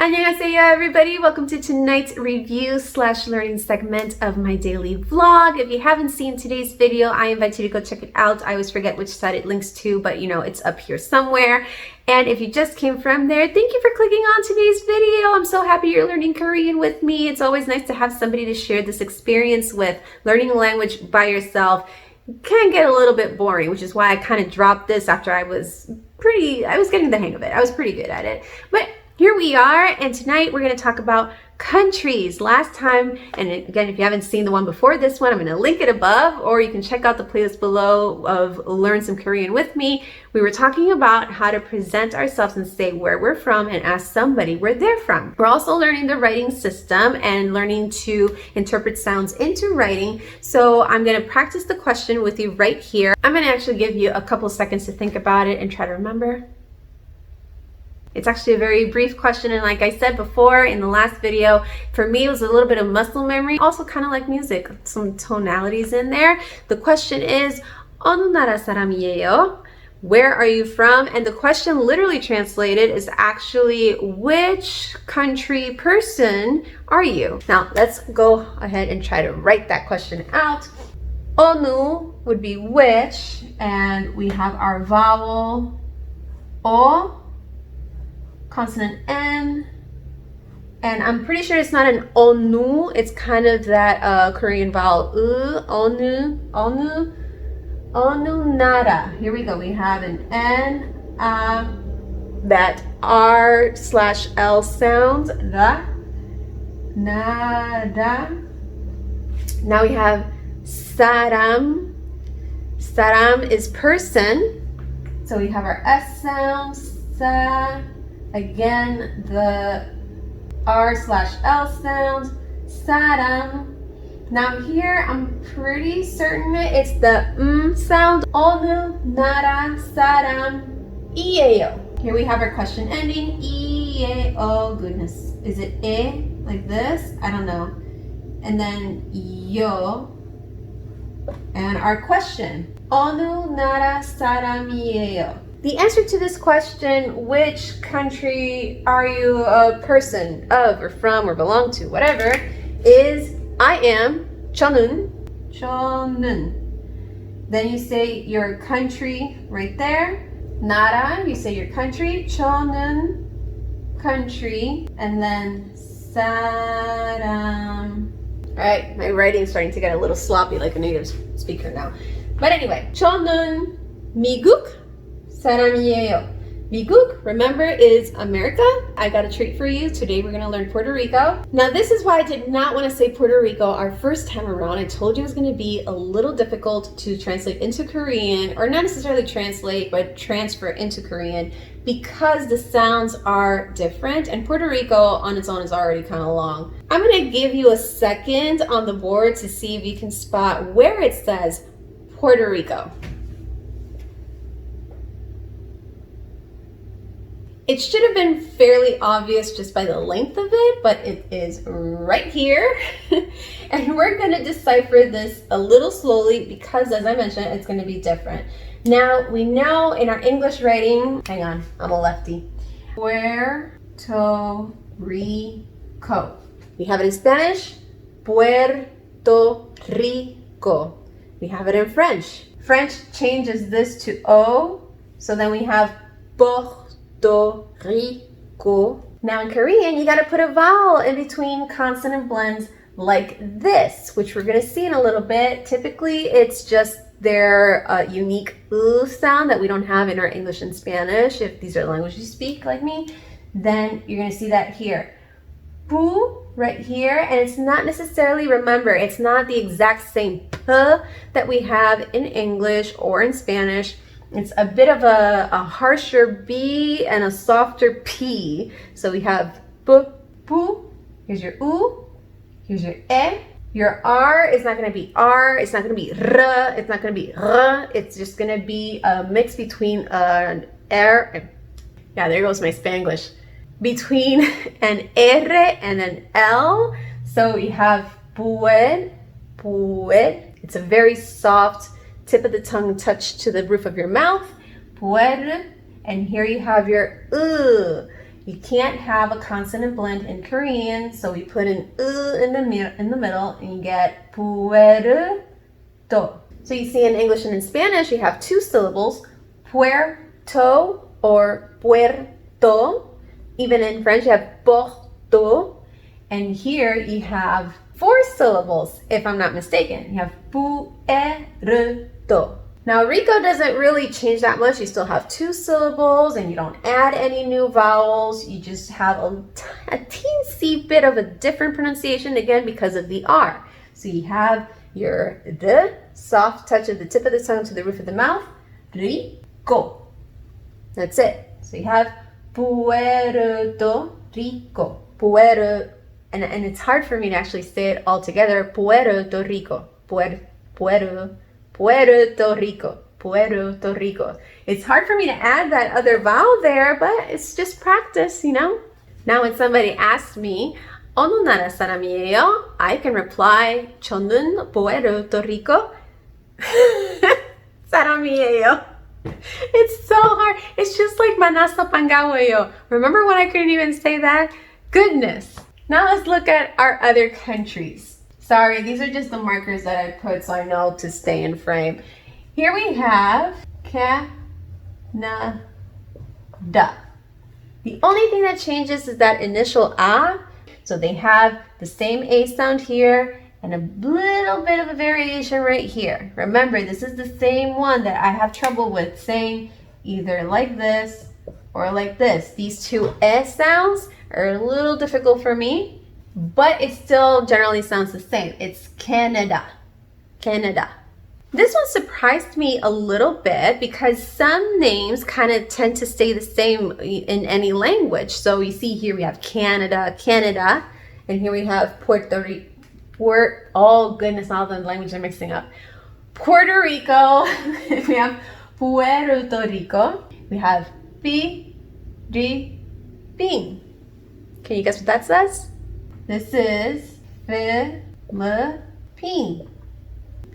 Annyeonghaseyo everybody, welcome to tonight's review / learning segment of my daily vlog. If you haven't seen today's video, I invite you to go check it out. I always forget which side it links to, but you know, it's up here somewhere. And if you just came from there, thank you for clicking on today's video. I'm so happy you're learning Korean with me. It's always nice to have somebody to share this experience with. Learning a language by yourself can get a little bit boring, which is why I kind of dropped this after I was getting the hang of it. I was pretty good at it. But here we are, and tonight we're going to talk about countries. Last time, and again, if you haven't seen the one before this one, I'm going to link it above, or you can check out the playlist below of Learn Some Korean with me. We were talking about how to present ourselves and say where we're from and ask somebody where they're from. We're also learning the writing system and learning to interpret sounds into writing. So I'm going to practice the question with you right here. I'm going to actually give you a couple seconds to think about it and try to remember. It's actually a very brief question, and like I said before in the last video, for me it was a little bit of muscle memory, also kind of like music, some tonalities in there. The question is, 어느 나라 사람이에요? Where are you from? And the question literally translated is actually, which country person are you? Now let's go ahead and try to write that question out. 어느 would be which, and we have our vowel O, consonant N, and I'm pretty sure it's not an onu, it's kind of that Korean vowel onu nara. Here we go, we have an N, that R/L sound, the, nada. Now we have saram. Saram is person, so we have our S sound, sa. Again, the R/L sound, saram. Now here, I'm pretty certain it's the sound. 어느 나라 사람이에요. Here we have our question ending. 이에요. Oh goodness. Is it e like this? I don't know. And then yo. And our question. 어느 나라 사람이에요. The answer to this question, which country are you a person of or from or belong to, whatever, is I am 저는. Then you say your country right there. 나라, you say your country. 저는 country. And then 사람. All right, my writing is starting to get a little sloppy like a native speaker now. But anyway, 저는 미국 사람이에요. 미국, remember, is America. I got a treat for you. Today we're going to learn Puerto Rico. Now this is why I did not want to say Puerto Rico our first time around. I told you it was going to be a little difficult to translate into Korean, or not necessarily translate, but transfer into Korean, because the sounds are different, and Puerto Rico on its own is already kind of long. I'm going to give you a second on the board to see if you can spot where it says Puerto Rico. It should have been fairly obvious just by the length of it, but it is right here. And we're going to decipher this a little slowly because, as I mentioned, it's going to be different. Now, we know in our English writing, hang on, I'm a lefty. Puerto Rico. We have it in Spanish, Puerto Rico. We have it in French. French changes this to O, so then we have Puerto Rico. Now in Korean, you got to put a vowel in between consonant blends like this, which we're going to see in a little bit. Typically, it's just their unique sound that we don't have in our English and Spanish. If these are languages you speak like me, then you're going to see that here. Pu right here, and it's not necessarily, remember, it's not the exact same p that we have in English or in Spanish. It's a bit of a harsher B and a softer P. So we have B, pu, here's your U, here's your E. Your R is not going to be R, it's not going to be R, it's not going to be R. It's just going to be a mix between an R, yeah, there goes my Spanglish, between an R and an L. So we have puer. It's a very soft tip of the tongue touch to the roof of your mouth. Puer. And here you have your You can't have a consonant blend in Korean, so we put an in the middle, and you get Puerto. So you see in English and in Spanish, you have two syllables, Puerto or Puerto. Even in French, you have Porto. And here you have four syllables, if I'm not mistaken. You have Puerto. Now, Rico doesn't really change that much. You still have two syllables and you don't add any new vowels. You just have a teensy bit of a different pronunciation, again, because of the R. So you have your the soft touch of the tip of the tongue to the roof of the mouth, Rico. That's it. So you have Puerto Rico. Puerto, and it's hard for me to actually say it all together. Puerto Rico. Puerto Rico. Puerto Rico. It's hard for me to add that other vowel there, but it's just practice, you know? Now when somebody asks me, 어느 나라 사람이에요? I can reply, 저는 Puerto Rico 사람이에요. It's so hard. It's just like 만나서 반가워요. Remember when I couldn't even say that? Goodness. Now let's look at our other countries. Sorry, these are just the markers that I put so I know to stay in frame. Here we have Canada. The only thing that changes is that initial A. So they have the same A sound here and a little bit of a variation right here. Remember, this is the same one that I have trouble with saying either like this or like this. These two S sounds are a little difficult for me, but it still generally sounds the same. It's Canada. Canada. This one surprised me a little bit because some names kind of tend to stay the same in any language. So you see here we have Canada, and here we have Puerto Rico. Oh goodness, all the languages are mixing up. Puerto Rico, we have Puerto Rico, we have Philippines. Can you guess what that says? This is Philippines.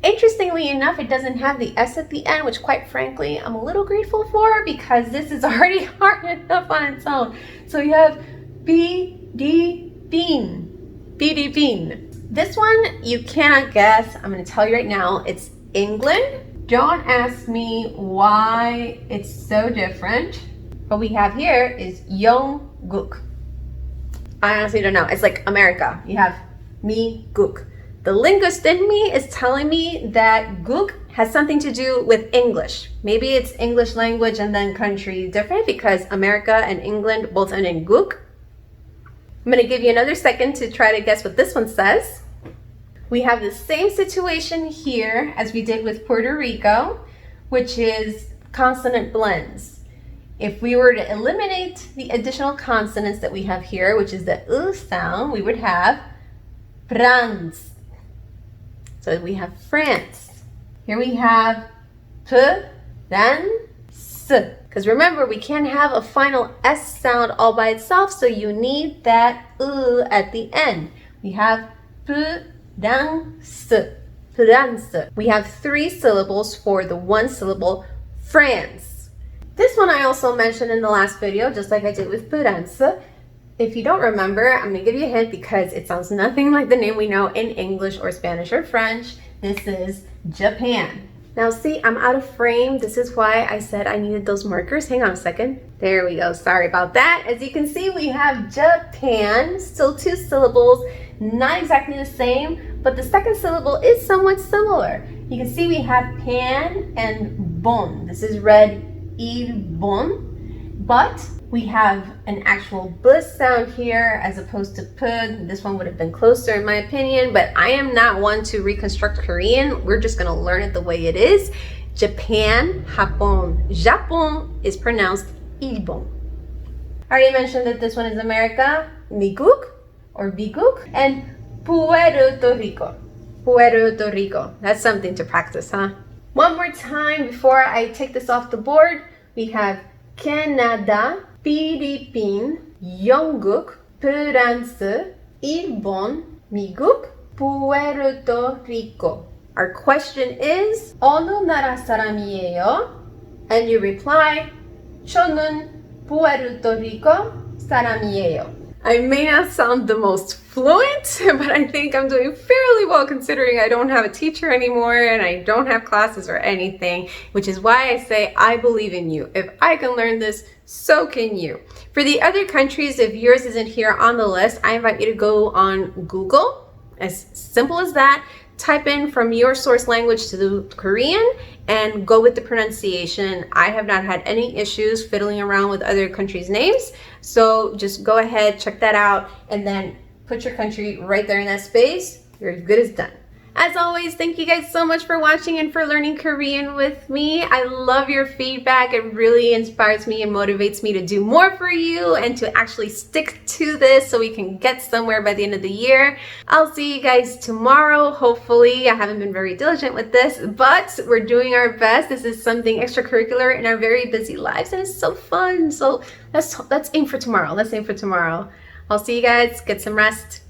Interestingly enough, it doesn't have the S at the end, which quite frankly, I'm a little grateful for because this is already hard enough on its own. So you have Philippines. This one, you cannot guess. I'm going to tell you right now, it's England. Don't ask me why it's so different. What we have here is Young-guk. I honestly don't know. It's like America. You have me-guk. The linguist in me is telling me that guk has something to do with English. Maybe it's English language and then country different because America and England both end in guk. I'm going to give you another second to try to guess what this one says. We have the same situation here as we did with Puerto Rico, which is consonant blends. If we were to eliminate the additional consonants that we have here, which is the sound, we would have France. So we have France. Here we have France. Because remember, we can't have a final S sound all by itself, so you need that at the end. We have France. France. We have three syllables for the one syllable France. This one I also mentioned in the last video, just like I did with France. If you don't remember, I'm going to give you a hint because it sounds nothing like the name we know in English or Spanish or French. This is Japan. Now see, I'm out of frame. This is why I said I needed those markers. Hang on a second. There we go. Sorry about that. As you can see, we have Japan, still two syllables, not exactly the same, but the second syllable is somewhat similar. You can see we have pan and bon. This is read il-bon, but we have an actual b sound here as opposed to p. This one would have been closer in my opinion, but I am not one to reconstruct Korean. We're just gonna learn it the way it is. Japan, Japon. Japon is pronounced ilbon. I already mentioned that this one is America, Miguk or Biguk, and Puerto Rico. Puerto Rico. That's something to practice, huh? One more time before I take this off the board. We have Canada, Philippines, 영국, 프랑스, 일본, 미국, Puerto Rico. Our question is, 어느 나라 사람이에요? And you reply, 저는 Puerto Rico 사람이에요. I may not sound the most fluent, but I think I'm doing fairly well considering I don't have a teacher anymore and I don't have classes or anything, which is why I say I believe in you. If I can learn this, so can you. For the other countries, if yours isn't here on the list, I invite you to go on Google, as simple as that. Type in from your source language to the Korean and go with the pronunciation. I have not had any issues fiddling around with other countries' names. So just go ahead, check that out, and then put your country right there in that space. You're as good as done. As always, thank you guys so much for watching and for learning Korean with me. I love your feedback. It really inspires me and motivates me to do more for you and to actually stick to this so we can get somewhere by the end of the year. I'll see you guys tomorrow, hopefully. I haven't been very diligent with this, but we're doing our best. This is something extracurricular in our very busy lives, and it's so fun. So let's aim for tomorrow. Let's aim for tomorrow. I'll see you guys. Get some rest.